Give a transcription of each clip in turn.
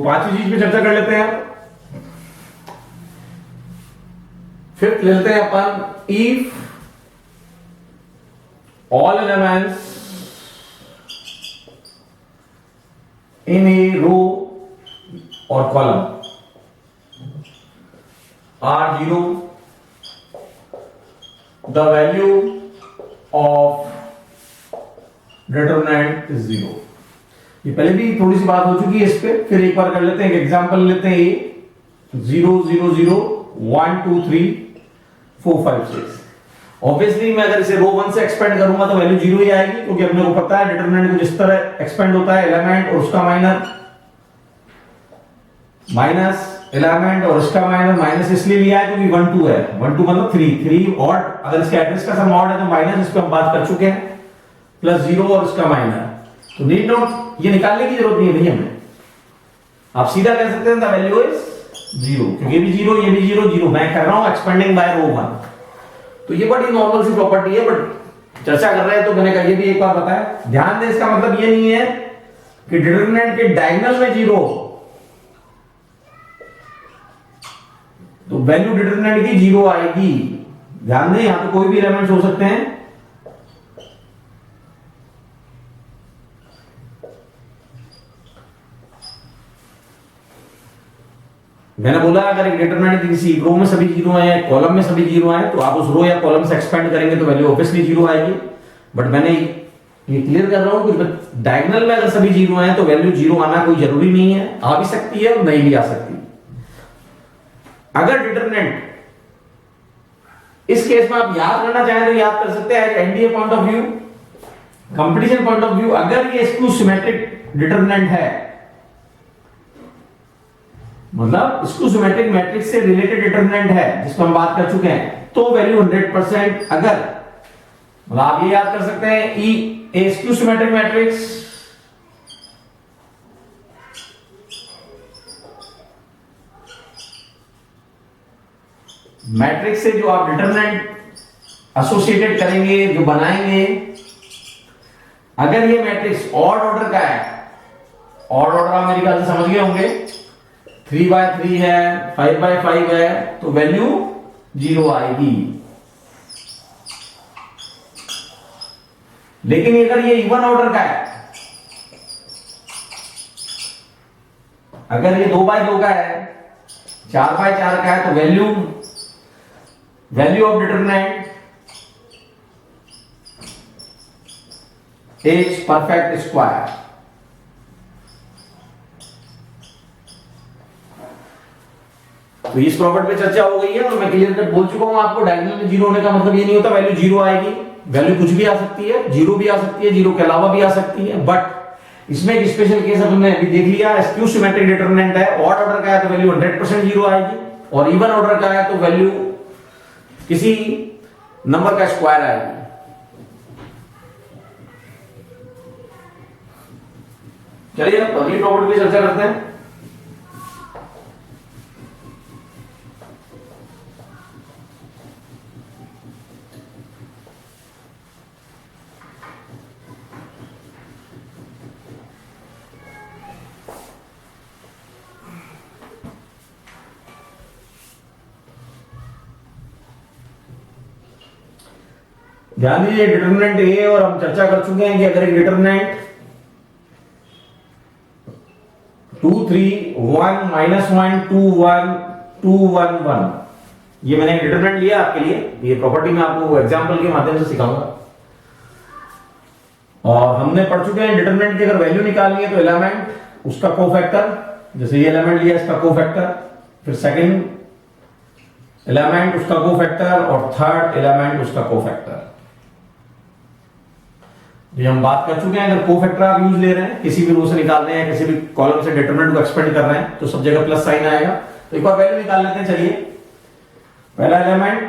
पांचवी चीज पे चर्चा कर लेते हैं। फिफ्थ लेते हैं अपन, if all elements in a row और column are zero, the value of determinant is zero. ये पहले भी थोड़ी सी बात हो चुकी है इस पे, फिर एक बार कर लेते हैं। एक एग्जांपल लेते हैं, ये 0 0 0 1 2 3 4 5 6। ऑब्वियसली मैं अगर इसे रो 1 से एक्सपेंड करूंगा तो वैल्यू जीरो ही आएगी, क्योंकि अपने को पता है डिटरमिनेंट को जिस तरह एक्सपेंड होता है एलिमेंट और उसका माइनस एलिमेंट और इसका माइनस इसलिए लिया है क्योंकि 1 2 है। 1 2 मतलब 3 ऑड, अगर इसके एड्रेस का सम ऑड है तो माइनस, इस पे हम बात कर चुके हैं, प्लस 0 और इसका माइनस। तो नीड नोट ये निकालने की जरूरत नहीं है भैया हमें, आप सीधा कह सकते हैं द वैल्यू इज जीरो, क्योंकि ये भी जीरो ये भी जीरो जीरो, मैं कर रहा हूं एक्सपेंडिंग बाय रो 1। तो ये बड़ी नॉर्मल सी प्रॉपर्टी है, बट चर्चा कर रहे हैं तो मैंने कहा ये भी एक बार बताया। ध्यान दें, इसका मतलब ये नहीं है कि डिटरमिनेंट के डायगोनल में जीरो, तो वैल्यू डिटरमिनेंट की जीरो आएगी। ध्यान दें, यहां पे कोई भी एलिमेंट्स हो सकते हैं। मैंने बोला अगर एक डिटरमिनेंट किसी रो में सभी जीरो है, कॉलम में सभी जीरो है, तो आप उस रो या कॉलम से एक्सपेंड करेंगे तो वैल्यू ऑब्वियसली जीरो आएगी। बट मैंने ये क्लियर कर रहा हूं कि डायगोनल में अगर सभी जीरो हैं तो वैल्यू जीरो आना कोई जरूरी नहीं है, आ भी सकती है और नहीं भी आ सकती। अगर डिटरमिनेंट, इस केस में आप याद करना चाहें तो याद कर सकते हैं NDA point of view, competition point of view, अगर ये स्क्यू सिमेट्रिक डिटरमिनेंट है, मतलब स्क्यू सिमेट्रिक मैट्रिक्स से रिलेटेड डिटरमिनेंट है जिस पर हम बात कर चुके हैं, तो वैल्यू 100%। अगर मतलब आप ये याद कर सकते हैं ई A skew symmetric matrix matrix से जो आप डिटरमिनेंट एसोसिएटेड करेंगे, जो बनाएंगे, अगर ये मैट्रिक्स ऑड ऑर्डर का है, ऑड ऑर्डर आप मेरी बात से समझ गए होंगे, 3/3 है, 5/5 है, तो वैल्यू जीरो आएगी। लेकिन अगर ये इवन ऑर्डर का है, अगर ये 2/2 का है, 4/4 का है, तो value of determinant is perfect square. तो इस प्रॉपर्टी पे चर्चा हो गई है और मैं क्लियर कट बोल चुका हूं आपको, डायगोनल में जीरो होने का मतलब ये नहीं होता वैल्यू जीरो आएगी। वैल्यू कुछ भी आ सकती है, जीरो भी आ सकती है, जीरो के अलावा भी आ सकती है। बट इसमें एक स्पेशल केस हमने अभी देख लिया, स्क्यू सिमेट्रिक डिटरमिनेंट है, ऑड ऑर्डर का है तो वैल्यू 100% जीरो आएगी, और इवन ऑर्डर का है तो वैल्यू किसी नंबर का स्क्वायर आएगी। चलिए अब अगली प्रॉपर्टी पे चर्चा करते हैं। ध्यान दीजिए, डिटरमिनेंट ए, और हम चर्चा कर चुके हैं कि अगर एक डिटरमिनेंट 2 3 1 -1 2 1 2 1 1, ये मैंने एक डिटरमिनेंट लिया आपके लिए, ये प्रॉपर्टी मैं आपको एग्जांपल के माध्यम से सिखाऊंगा। और हमने पढ़ चुके हैं डिटरमिनेंट की अगर वैल्यू निकालनी है तो एलिमेंट उसका कोफैक्टर, जैसे ये एलिमेंट लिया इसका कोफैक्टर, फिर सेकंड एलिमेंट उसका कोफैक्टर, और थर्ड एलिमेंट उसका कोफैक्टर। जो हम बात कर चुके हैं, अगर कोफैक्टर आप यूज ले रहे हैं, किसी भी रो से निकाल रहे हैं, किसी भी कॉलम से डिटरमिनेंट को एक्सपेंड कर रहे हैं, तो सब जगह प्लस साइन आएगा। तो एक बार वैल्यू निकाल लेते हैं। चलिए, पहला एलिमेंट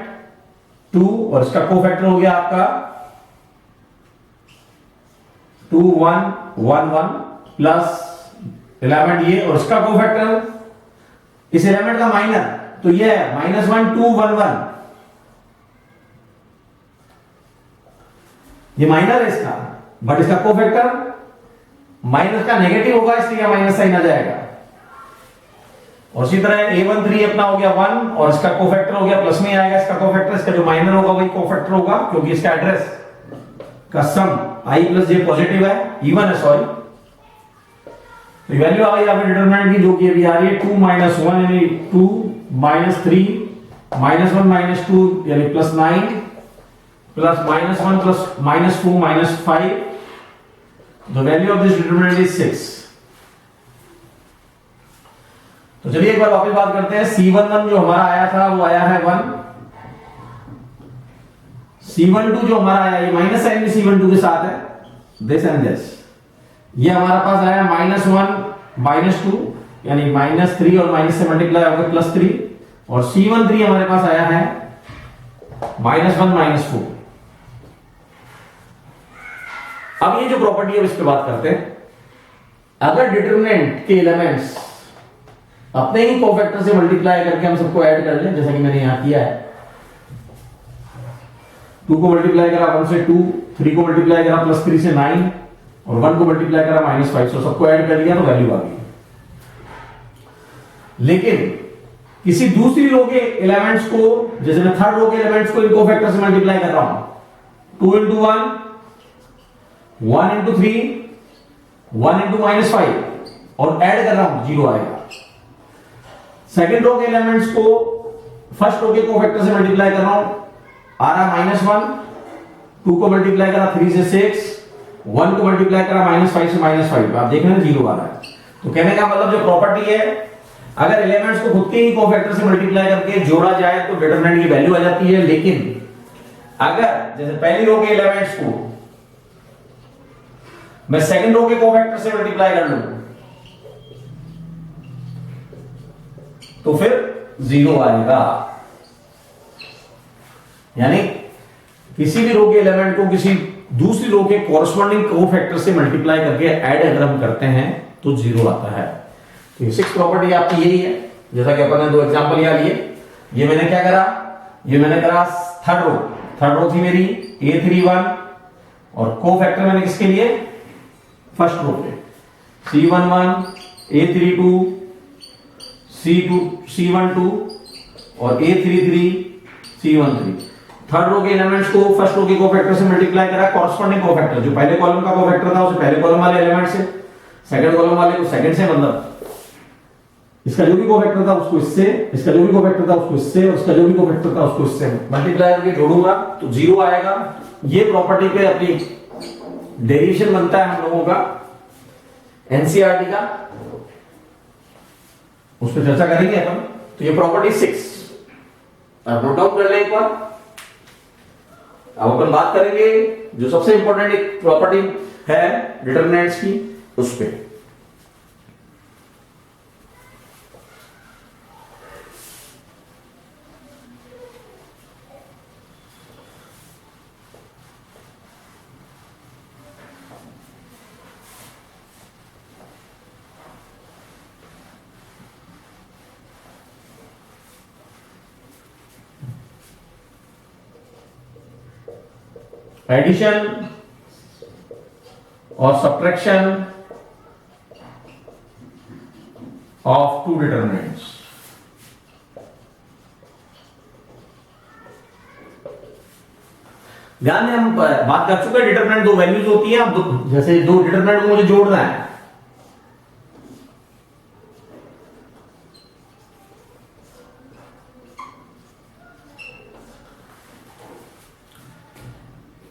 2 और इसका कोफैक्टर हो गया आपका 2 1 1 1 प्लस एलिमेंट ये और इसका कोफैक्टर इस एलिमेंट का माइनर, तो ये है -1 2 1 1, ये माइनर है इसका, बट इसका कोफैक्टर माइनस का नेगेटिव होगा, इसलिए माइनस साइन आ जाएगा। और इसी तरह a13 अपना हो गया 1 और इसका कोफैक्टर हो गया प्लस में आएगा, इसका कोफैक्टर, इसका जो माइनर होगा वही कोफैक्टर होगा क्योंकि इसका एड्रेस का सम i प्लस j पॉजिटिव है, इवन है सॉरी। तो वैल्यू आ गई आपकी डिटरमिनेंट की जो कि अभी आ रही है 2 माइनस 1 यानी 2 माइनस 3 माइनस 1 माइनस 2 यानी plus 9 plus minus 1 plus minus 2 minus 5। The value of this determinant is 6। तो चलिए एक बार वापस बात करते हैं। C11 जो हमारा आया था वो आया है 1, C12 जो हमारा आया ये माइनस साइन भी C12 के साथ है, दिस एंड दिस। ये हमारा पास आया माइनस 1 माइनस 2 यानी माइनस 3 और माइनस से मल्टीप्लाई होगा प्लस 3, और C13 हमारे पास आया है माइनस 1 माइनस 4। अब ये जो प्रॉपर्टी है इस पे बात करते हैं। अगर डिटरमिनेंट के एलिमेंट्स अपने ही कोफैक्टर से मल्टीप्लाई करके हम सबको ऐड कर लें, जैसा कि मैंने यहां किया है, 2 को मल्टीप्लाई करा 1 से 2, 3 को मल्टीप्लाई करा प्लस 3 से 9 और 1 को मल्टीप्लाई करा माइनस 5, तो सबको ऐड कर लिया तो वैल्यू आ गई। लेकिन किसी दूसरी रो के एलिमेंट्स को, जैसे मैं थर्ड रो के एलिमेंट्स को इन कोफैक्टर से मल्टीप्लाई कर रहा हूं, 2 इंटू 1, 1 इंटू 3, 1 इंटू माइनस 5 और ऐड कर रहा हूं, 0 आएगा। सेकेंड रो के एलिमेंट्स को फर्स्ट रो के कोफैक्टर से मल्टीप्लाई कर रहा हूं, आ रहा माइनस 1, 2 को मल्टीप्लाई करा 3 से 6, 1 को मल्टीप्लाई करा माइनस 5 से माइनस 5, आप देख रहे हैं 0 आ रहा है। तो कहने का मतलब जो प्रॉपर्टी है, अगर एलिमेंट्स को खुद के ही कोफैक्टर से मल्टीप्लाई करके जोड़ा जाए तो डिटरमिनेंट की वैल्यू आ जाती है। लेकिन अगर जैसे पहली रो के एलिमेंट्स को मैं सेकंड रो के कोफैक्टर से मल्टीप्लाई कर लूं तो फिर 0 आएगा। यानी किसी भी रो के एलिमेंट को किसी दूसरी रो के कॉरस्पॉन्डिंग कोफैक्टर से मल्टीप्लाई करके ऐड अगर हम करते हैं तो 0 आता है। तो ये 6 प्रॉपर्टी आपकी यही है, जैसा कि अपन ने 2 एग्जांपल यहाँ लिए। ये मैंने क्या करा, ये मैंने करा थर्ड रो थी मेरी A31 और कोफैक्टर मैंने किसके लिए, फर्स्ट रो पे C11 A32 C12 और A33 C13। थर्ड रो के एलिमेंट्स को फर्स्ट रो के कोफैक्टर से मल्टीप्लाई करा, कॉरस्पॉन्डिंग कोफैक्टर जो पहले कॉलम का कोफैक्टर था उसे पहले कॉलम वाले एलिमेंट से, सेकंड कॉलम वाले को सेकंड से, मतलब इसका जो भी कोफैक्टर था उसको इससे, इसका जो भी कोफैक्टर था उसको इससे और इसका जो भी कोफैक्टर था उसको इससे मल्टीप्लाई करके जोड़ूंगा तो 0 आएगा। ये प्रॉपर्टी पे अपनी डेरिवेशन बनता है हम लोगों का एनसीईआरटी का, उस पर चर्चा करेंगे अपन। तो ये प्रॉपर्टी 6 आप नोट डाउन कर लें एक बार। अब अपन बात करेंगे जो सबसे इंपॉर्टेंट एक प्रॉपर्टी है डिटरमिनेंट्स की, उस पे। एडिशन और सब्ट्रैक्शन ऑफ 2 डिटरमिनेंट्स। ध्यान दें, हम बात कर चुके हैं डिटरमिनेंट 2 वैल्यूज होती है। अब जैसे 2 डिटरमिनेंट को मुझे जोड़ना है,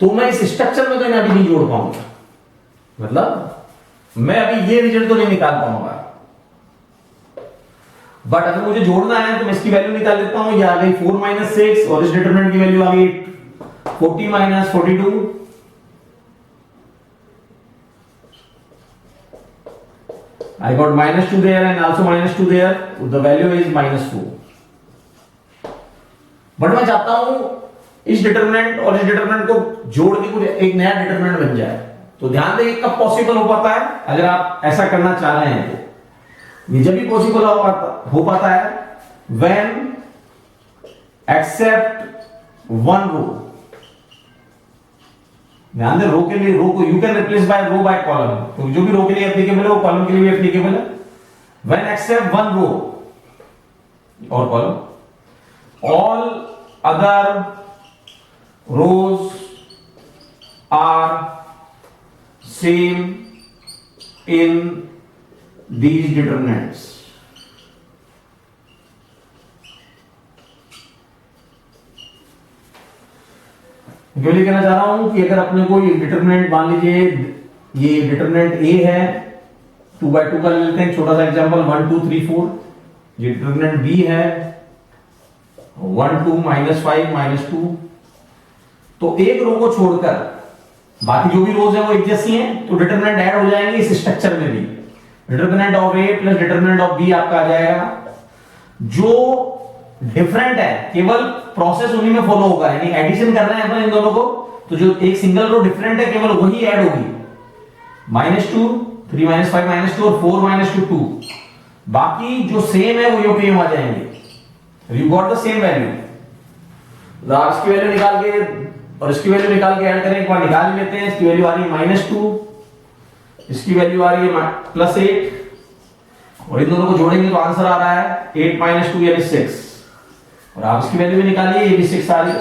तो मैं इस स्ट्रक्चर में तो इन्हें अभी नहीं जोड़ पाऊंगा, मतलब मैं अभी ये रिजल्ट तो नहीं निकाल पाऊंगा। बट अगर मुझे जोड़ना है तो मैं इसकी वैल्यू निकाल लेता हूं। ये आ गई 4 माइनस 6 और इस डिटरमिनेंट की वैल्यू आ गई 40 minus 42। I got minus 2 there and also minus 2 there. The value is minus 2. But मैं चाहता हूं इस डिटरमिनेंट और इस डिटरमिनेंट को जोड़ के कुछ एक नया डिटरमिनेंट बन जाए। तो ध्यान दें कब पॉसिबल हो पाता है, अगर आप ऐसा करना चाह रहे हैं तो ये जब भी पॉसिबल हो पाता है व्हेन एक्सेप्ट वन रो। ध्यान दें रो के लिए, रो को you can replace by row by column, तो जो भी रो के लिए एप्लीकेबल है वो कॉलम के लिए भी एप्लीकेबल है। व्हेन एक्सेप्ट वन रो और column, all other rows are same in these determinants. जो ये कहना चाह रहा हूं कि अगर अपने को ये डिटरमिनेंट मान लीजिए, ये डिटरमिनेंट ए है, 2/2 का ले लेते हैं छोटा सा एग्जांपल, 1 2 3 4। ये डिटरमिनेंट बी है 1 2 -5 -2। तो एक रो को छोड़कर बाकी जो भी रोज है वो एक जैसी हैं, तो डिटरमिनेंट ऐड हो जाएंगे इस स्ट्रक्चर में भी। Determinant of A plus determinant of B आपका आ जाएगा। जो डिफरेंट है केवल प्रोसेस उन्हीं में फॉलो होगा, यानी एडिशन कर रहे हैं अपन इन दोनों को, तो जो एक सिंगल रो डिफरेंट है केवल वही ऐड होगी। -2 3 -5 -2 और 4 -2 2। बाकी जो सेम है वो यूपीएम आ जाएंगे। You got the same value. इसकी वैल्यू निकाल के और इसकी वैल्यू निकाल के ऐड करें, एक बार निकाल लेते हैं। इसकी वैल्यू आ रही है -2, इसकी वैल्यू आ रही है +8, और इन दोनों को जोड़ेंगे तो आंसर आ रहा है 8 -2 यानी 6। और आप इसकी वैल्यू भी निकालिए, ये भी 6 आ रही है।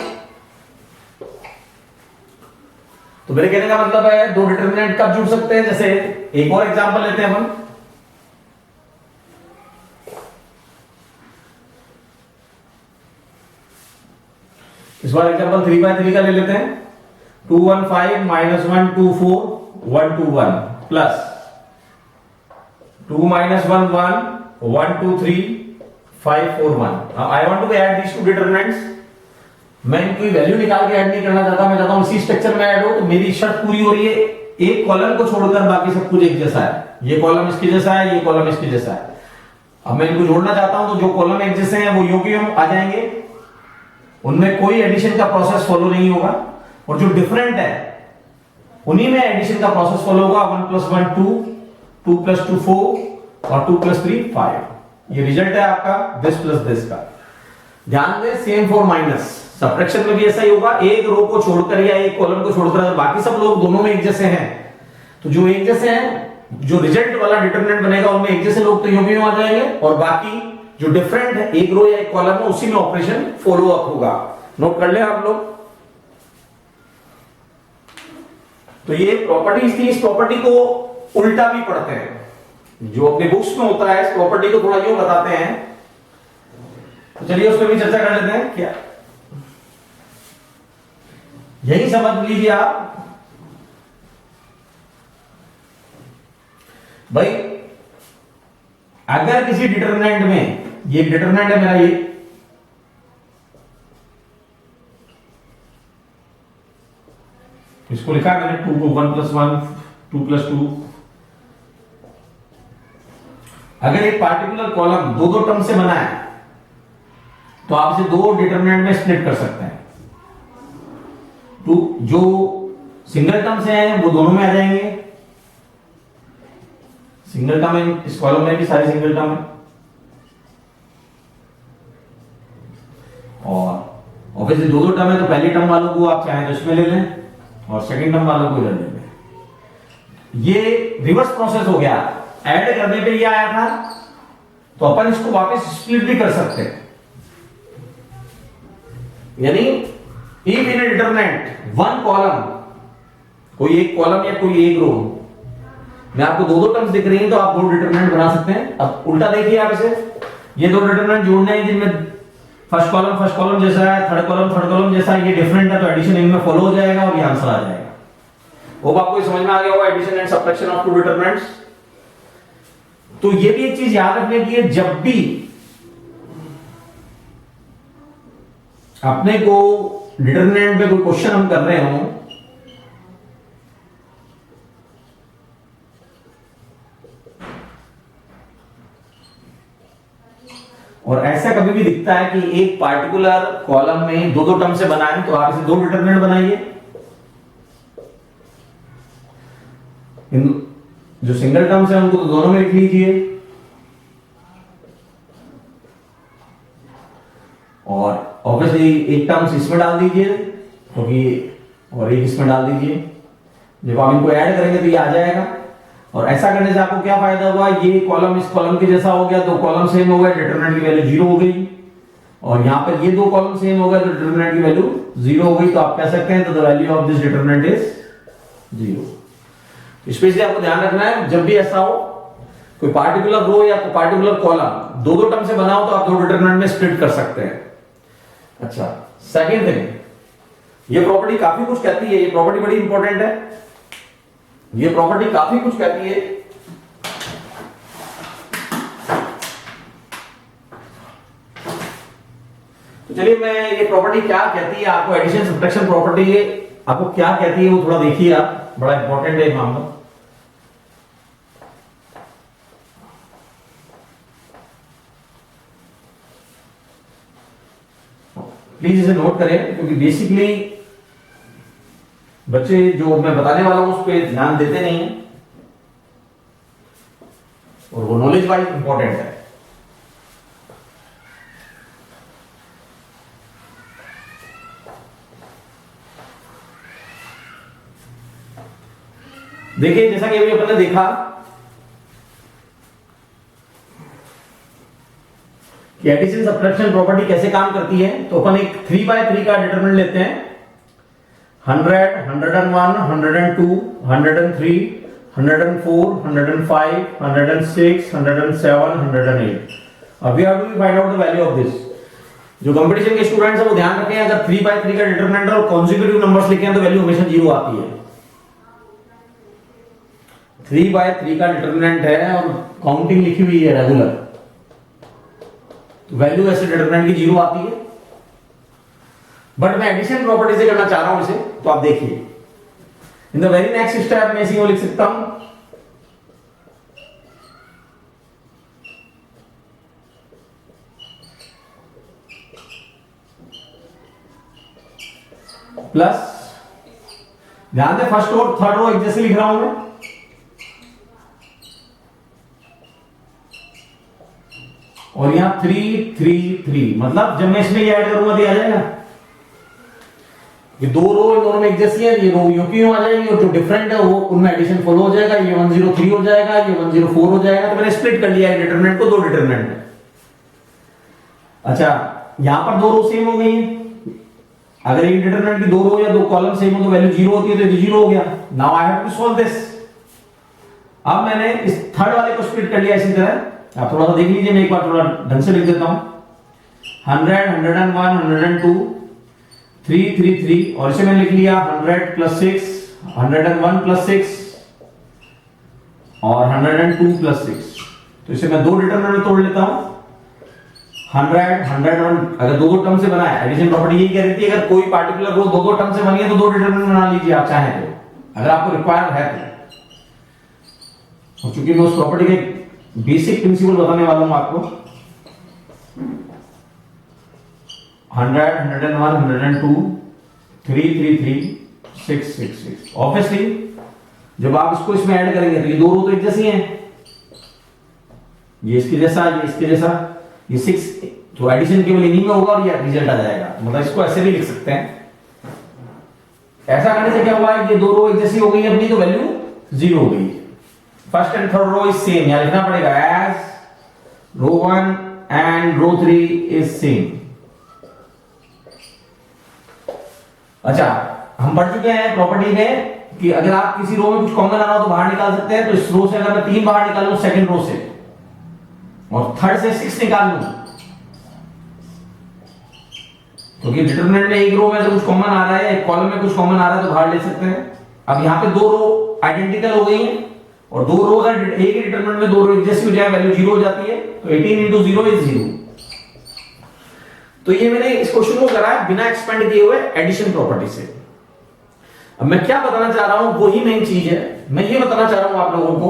तो मेरे कहने का मतलब है दो डिटरमिनेंट कब जुड़ सकते हैं। जैसे एक और एग्जांपल लेते हैं अपन, इस बार एग्जांपल 3/3 का ले लेते हैं। 215 -124 121 plus 2 -1 1 123 541। Now I want to add these two determinants। मैं इनकी वैल्यू निकाल के ऐड नहीं करना चाहता, मैं चाहता हूं इसी स्ट्रक्चर में ऐड हो। तो मेरी शर्त पूरी हो रही है, एक कॉलम को छोड़कर बाकी सब कुछ एक जैसा है। ये कॉलम इसके जैसा है, ये कॉलम इसके जैसा है। अब मैं इनको जोड़ना चाहता हूं, तो जो कॉलम एक जैसे हैं वो यूपीएम आ जाएंगे, उनमें कोई एडिशन का प्रोसेस फॉलो नहीं होगा। और जो डिफरेंट है उन्हीं में एडिशन का प्रोसेस फॉलो होगा। 1 + 1 2, 2 + 2 4 और 2 + 3 5। ये रिजल्ट है आपका दिस प्लस दिस का। ध्यान दें, सेम फॉर माइनस सब्ट्रैक्शन में भी ऐसा ही होगा। एक रो को छोड़कर या एक कॉलम को छोड़कर अगर बाकी सब लोग दोनों में एक जैसे हैं, तो जो एक जैसे हैं, जो रिजल्ट वाला डिटरमिनेंट बनेगा उनमें एक जैसे लोग तो यूपी में आ जाएंगे, और बाकी जो डिफरेंट है एक रो या एक कॉलम है उसी में ऑपरेशन फॉलो अप होगा। नोट कर ले आप लोग। तो ये प्रॉपर्टीज थी। इस प्रॉपर्टी को उल्टा भी पढ़ते हैं, जो अपने बुक्स में होता है इस प्रॉपर्टी को थोड़ा यूं बताते हैं। तो चलिए उस पर भी चर्चा कर लेते हैं। क्या यही समझ लीजिए आप भाई, अगर किसी डिटरमिनेंट में, ये डिटरमिनेंट है मेरा, ये इसको लिखा मैंने 2 को 1 + 1 2 + 2। अगर एक पार्टिकुलर कॉलम दो टर्म से बना है तो आप इसे दो डिटरमिनेंट में स्प्लिट कर सकते हैं। तो जो सिंगल टर्म से हैं वो दोनों में आ जाएंगे। सिंगल टर्म में इस कॉलम में भी सारे सिंगल टर्म है, और ऑब्वियसली दो टर्म है तो पहले टर्म वालों को आप चाहें तो इसमें ले लें और सेकंड टर्म वालों को इधर ले लें। ये रिवर्स प्रोसेस हो गया। ऐड करने पे ये आया था तो अपन इसको वापस स्प्लिट भी कर सकते हैं। यानी if in A determinant one column, कोई एक कॉलम या कोई एक रो में आपको दो टर्म्स दिख रही हैं तो आप दो डिटरमिनेंट बना सकते हैं। अब उल्टा देखिए आप इसे, ये दो डिटरमिनेंट जोड़ने हैं जिनमें फर्स्ट कॉलम जैसा है, थर्ड कॉलम जैसा है, ये डिफरेंट है, तो एडिशन इनमें फॉलो हो जाएगा और ये आंसर आ जाएगा। वो आपको समझ में आ गया होगा, addition and subtraction of two determinants. तो ये भी एक चीज याद रखने की है, जब भी अपने को डिटरमिनेंट में कोई क्वेश्चन हम कर रहे हो, और ऐसा कभी भी दिखता है कि एक पार्टिकुलर कॉलम में दो टर्म से बना है, तो आप इसे दो डिटरमिनेंट बनाइए। जो सिंगल टर्म्स है उनको तो दोनों में लिख लीजिए, और ऑब्वियसली एक टर्म्स इसमें डाल दीजिए क्योंकि, और एक इसमें डाल दीजिए। जब आप इनको ऐड करेंगे तो ये आ जाएगा। और ऐसा करने से आपको क्या फायदा हुआ, ये कॉलम इस कॉलम के जैसा हो गया, दो कॉलम सेम हो गए, डिटरमिनेंट की वैल्यू 0 हो गई, और यहां पर ये दो कॉलम सेम हो गए तो डिटरमिनेंट की वैल्यू 0 हो गई। तो आप कह सकते हैं तो the value of this determinant is 0। Specially आपको ध्यान रखना है जब भी ऐसा हो, कोई पार्टिकुलर रो या पार्टिकुलर कॉलम दो टर्म से बना हो तो आप दो डिटरमिनेंट में स्प्लिट कर सकते हैं। अच्छा, सेकंड थिंग, ये प्रॉपर्टी काफी कुछ कहती है, ये प्रॉपर्टी बड़ी इंपॉर्टेंट है, ये प्रॉपर्टी काफी कुछ कहती है। तो चलिए मैं ये प्रॉपर्टी क्या कहती है आपको, एडिशन सब्ट्रैक्शन प्रॉपर्टी आपको क्या कहती है वो थोड़ा देखिए आप, बड़ा इंपॉर्टेंट है मामला। प्लीज इसे नोट करें क्योंकि बेसिकली बच्चे जो मैं बताने वाला हूं उस पर ध्यान देते नहीं है और वो नॉलेज वाइज इंपॉर्टेंट है। देखिए जैसा कि अभी अपन ने देखा कि एडिशन सब्ट्रैक्शन प्रॉपर्टी कैसे काम करती है, तो अपन एक 3/3 का डिटरमिनेंट लेते हैं, 100, 101, 102, 103, 104, 105, 106, 107, 108। अब we have to find out the value of this. जो कंपटीशन के स्टूडेंट्स हैं वो ध्यान रखें, अगर 3/3 का डिटरमिनेंट और कॉन्सेक्यूटिव नंबर्स लिखे हैं तो वैल्यू हमेशा 0 आती है। 3/3 का डिटरमिनेंट है और काउंटिंग लिखी हुई है रेगुलर, तो वैल्यू ऐसे डिटरमिनेंट की 0 आती है। बट मैं एडिशन प्रॉपर्टी से करना चाह रहा हूं इसे, तो आप देखिए in the very next step में इसी को लिख सकता हूं, प्लस, ध्यान दे फर्स्ट और थर्ड रो एक जैसे लिख रहा हूं मैं, और यहां 3 3 3, मतलब जब मैं इसमें ये ऐड करूंगा तो ये आ जाएगा, ये दो रो इन दोनों में एक जैसी है, ये रो यूं की यूं आ जाएगी और जो डिफरेंट है वो उनमें एडिशन फॉलो हो जाएगा, ये 103 हो जाएगा, ये 104 हो जाएगा। तो मैंने स्प्लिट कर लिया है डिटरमिनेंट को, दो डिटरमिनेंट है। अच्छा, यहां पर दो रो सेम हो गई है, अगर एक डिटरमिनेंट की दो रो या दो कॉलम सेम हो तो वैल्यू 0 होती है, तो 0 हो गया। Now I have to solve this. अब मैंने इस थर्ड वाले को स्प्लिट कर लिया इसी तरह, आप थोड़ा सा देख लीजिए, मैं एक बार थोड़ा ढंग से लिख देता हूं, 100, 101, 102, 3 3 3, और इसे मैंने लिख लिया 100 प्लस 6, 101 प्लस 6 और 102 प्लस 6। तो इसे मैं दो डिटरमिनेंट में तोड़ लेता हूं, 100 101, अगर दो टर्म से बना है, एडिशन प्रॉपर्टी यही कह रही थी अगर कोई पार्टिकुलर रो दो टर्म से बनी है तो दो डिटरमिनेंट बना लीजिए आप चाहें तो, अगर आपको रिक्वायर है तो। चूंकि मैं उस प्रॉपर्टी के बेसिक प्रिंसिपल बताने वाला हूं आपको, 100 101 102 3 3 3 6 6 6। ऑब्वियसली जब आप इसको इसमें ऐड करेंगे तो ये दो रो तो एक जैसी हैं, ये इसके जैसा, ये इसके जैसा, ये 6 तो एडिशन केवल इन्हीं में होगा और ये रिजल्ट आ जाएगा। मतलब इसको ऐसे भी लिख सकते हैं। ऐसा करने से क्या हुआ है, ये दो रो एक जैसी हो गई अपनी, तो वैल्यू 0 हो गई। First and third row is same, यहां लिखना पड़ेगा as row 1 and row 3 is same. अच्छा, हम पढ़ चुके हैं प्रॉपर्टी में कि अगर आप किसी रो में कुछ कॉमन आ रहा हो तो बाहर निकाल सकते हैं। तो इस रो से अगर मैं 3 बाहर निकालूं सेकंड रो से और थर्ड से 6 निकाल लूं, क्योंकि डिटरमिनेंट में एक रो में से कुछ कॉमन आ रहा है, एक कॉलम में कुछ कॉमन आ रहा है, तो बाहर ले सकते हैं। अब यहां पे दो रो आइडेंटिकल हो गई हैं और दो रो अगर एक ही डिटरमिनेंट में दो रो एक जैसी हो जाए वैल्यू 0 हो जाती है, तो 18 into 0 is 0। तो ये मैंने इस क्वेश्चन को करा है बिना एक्सपेंड किए हुए एडिशन प्रॉपर्टी से। अब मैं क्या बताना चाह रहा हूं, वही मेन चीज है। मैं ये बताना चाह रहा हूं आप लोगों को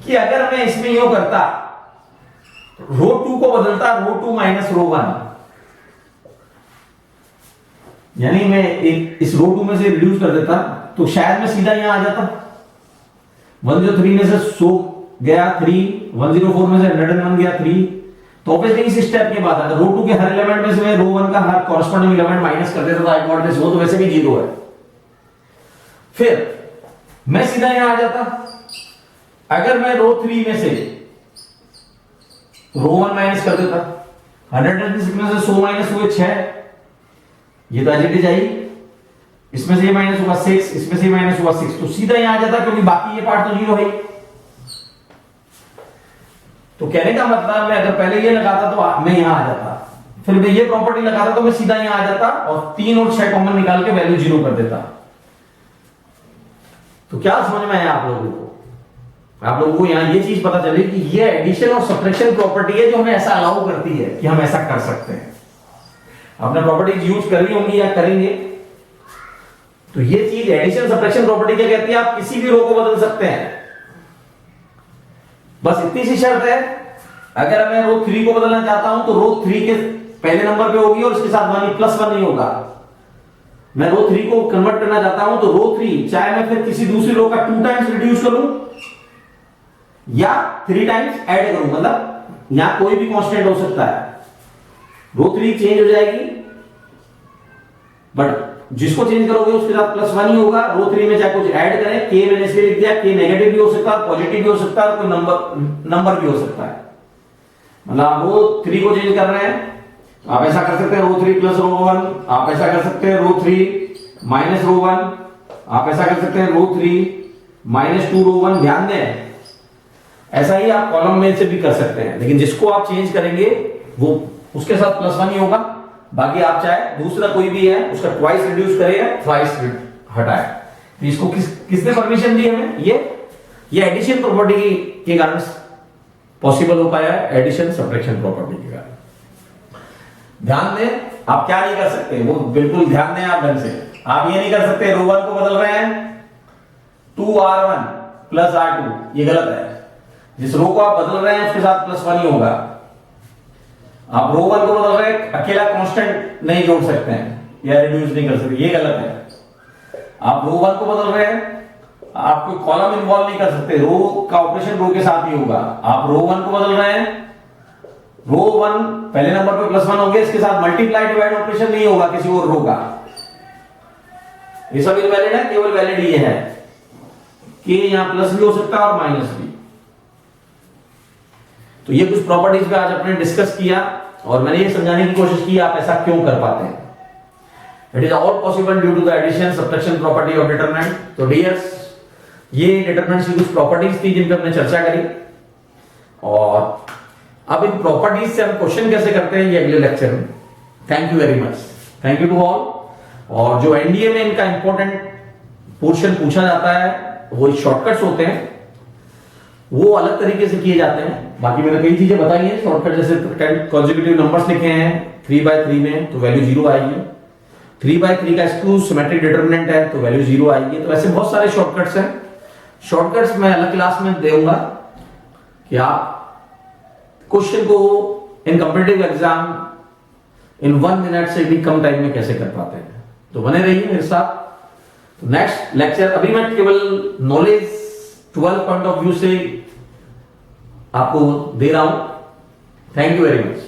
कि अगर मैं इसमें यो करता, रो 2 को बदलता रो 2 माइनस रो 1, यानी मैं एक इस रो 2 में से रिड्यूस कर देता, तो शायद मैं सीधा यहां आ जाता। 103 में से 100 गया 3, 104 में से 101 गया 3। तो ऑब्वियसली इस स्टेप के बाद अगर रो 2 के हर एलिमेंट में से मैं रो 1 का हर कॉरस्पॉन्डिंग एलिमेंट माइनस कर देता, तो आई गॉट दिस, वो तो वैसे भी 0 है। फिर मैं सीधा यहां आ जाता अगर मैं रो 3 में से रो 1 माइनस कर देता, 136 में से 100 माइनस हुए 6, ये तो एज आई, इसमें से ये माइनस हुआ 6, इसमें से ये माइनस हुआ 6, तो सीधा यहां आ जाता क्योंकि बाकी ये पार्ट तो 0 है। तो कहने का मतलब मैं अगर पहले ये लगाता तो मैं यहां आ जाता, फिर मैं ये प्रॉपर्टी लगाता तो मैं सीधा यहां आ जाता और 3 और 6 कॉमन निकाल के वैल्यू 0 कर देता। तो क्या समझ में आया आप लोगों को? आप लोगों को यहां ये चीज पता चले कि ये एडिशन और सब्ट्रैक्शन प्रॉपर्टी है जो हमें ऐसा अलाउ करती है कि हम ऐसा कर सकते हैं। आपने प्रॉपर्टीज यूज करी होंगी या करेंगे, तो ये चीज एडिशन सब्ट्रैक्शन प्रॉपर्टी क्या कहती है, आप किसी भी रो को बदल सकते हैं। बस इतनी सी शर्त है, अगर मैं रो 3 को बदलना चाहता हूं तो रो 3 के पहले नंबर पे होगी और इसके साथ 1 प्लस 1 नहीं होगा। मैं रो 3 को कन्वर्ट करना चाहता हूं तो रो 3 चाहे मैं फिर किसी दूसरी रो का 2 टाइम्स रिड्यूस करूं या 3 टाइम्स ऐड करूं, मतलब यहां कोई भी कांस्टेंट हो सकता है। रो 3 चेंज हो जाएगी, बट जिसको चेंज करोगे उसके साथ प्लस 1 ही होगा। रो 3 में चाहे कुछ ऐड करें, के मैंने इसलिए लिख दिया, के नेगेटिव भी हो सकता है, पॉजिटिव भी हो सकता है, कोई नंबर भी हो सकता है। मतलब आप रो 3 को चेंज कर रहे हैं, आप ऐसा कर सकते हैं रो 3 प्लस रो 1, आप ऐसा कर सकते हैं रो 3 माइनस रो 1, आप ऐसा कर सकते हैं रो 3 माइनस 2 रो 1। ध्यान दें, ऐसा ही आप कॉलम में से भी कर सकते हैं, लेकिन जिसको आप चेंज करेंगे वो उसके साथ प्लस 1 ही होगा। बाकी आप चाहे दूसरा कोई भी है उसका ट्वाइस रिड्यूस करें या थ्राइस हटाए। तो इसको किसने परमिशन दी हमें? ये एडिशन प्रॉपर्टी के कारण पॉसिबल हो पाया है, एडिशन सब्ट्रैक्शन प्रॉपर्टी के कारण। ध्यान दें, आप क्या नहीं कर सकते, वो बिल्कुल ध्यान दें आप ढंग से। आप ये नहीं कर सकते रो 1 को बदल रहे हैं 2r1 प्लस r2, ये गलत है। जिस रो को आप बदल रहे हैं उसके साथ प्लस 1 ही होगा। आप रो 1 को बदल रहे हैं, अकेला कांस्टेंट नहीं जोड़ सकते हैं या रिड्यूस नहीं कर सकते, ये गलत है। आप रो 1 को बदल रहे हैं, आप कोई कॉलम इन्वॉल्व नहीं कर सकते, रो का ऑपरेशन रो के साथ ही होगा। आप रो 1 को बदल रहे हैं, रो 1 पहले नंबर पे प्लस 1 हो गया, इसके साथ मल्टीप्लाई डिवाइड ऑपरेशन नहीं होगा किसी और रो का। ये सब इनवैलिड है, केवल वैलिड ये है कि यहां प्लस भी हो सकता है और माइनस भी। तो ये कुछ प्रॉपर्टीज पे आज अपने डिस्कस किया और मैंने ये समझाने की कोशिश की आप ऐसा क्यों कर पाते हैं। It is all possible due to the addition subtraction property of determinant. तो डियर्स, ये डिटरमिनेंट्स की कुछ प्रॉपर्टीज थी जिन पर हमने चर्चा करी, और अब इन प्रॉपर्टीज से हम क्वेश्चन कैसे करते हैं ये अगले लेक्चर में। Thank you very much, thank you to all. और जो एनडीए में इनका इंपॉर्टेंट पोर्शन पूछा जाता है वो शॉर्टकट्स होते हैं, वो अलग तरीके से किए जाते हैं। बाकी मैंने कई चीजें बताई हैं शॉर्टकट, जैसे 10 कॉन्सेक्यूटिव नंबर्स लिखे हैं 3/3 में तो वैल्यू 0 आएगी, 3/3 का स्क्यू सिमेट्रिक डिटरमिनेंट है तो वैल्यू 0 आएगी। तो ऐसे बहुत सारे शॉर्टकट्स हैं। शॉर्टकट्स मैं अलग क्लास में दूंगा कि आप क्वेश्चन को इन कॉम्पिटिटिव एग्जाम इन 1 मिनट से भी कम टाइम में कैसे कर पाते हैं। तो बने रहिए मेरे साथ। तो नेक्स्ट लेक्चर, अभी मैं केवल नॉलेज 12 पॉइंट ऑफ व्यू से आपको दे रहा हूं। Thank you very much.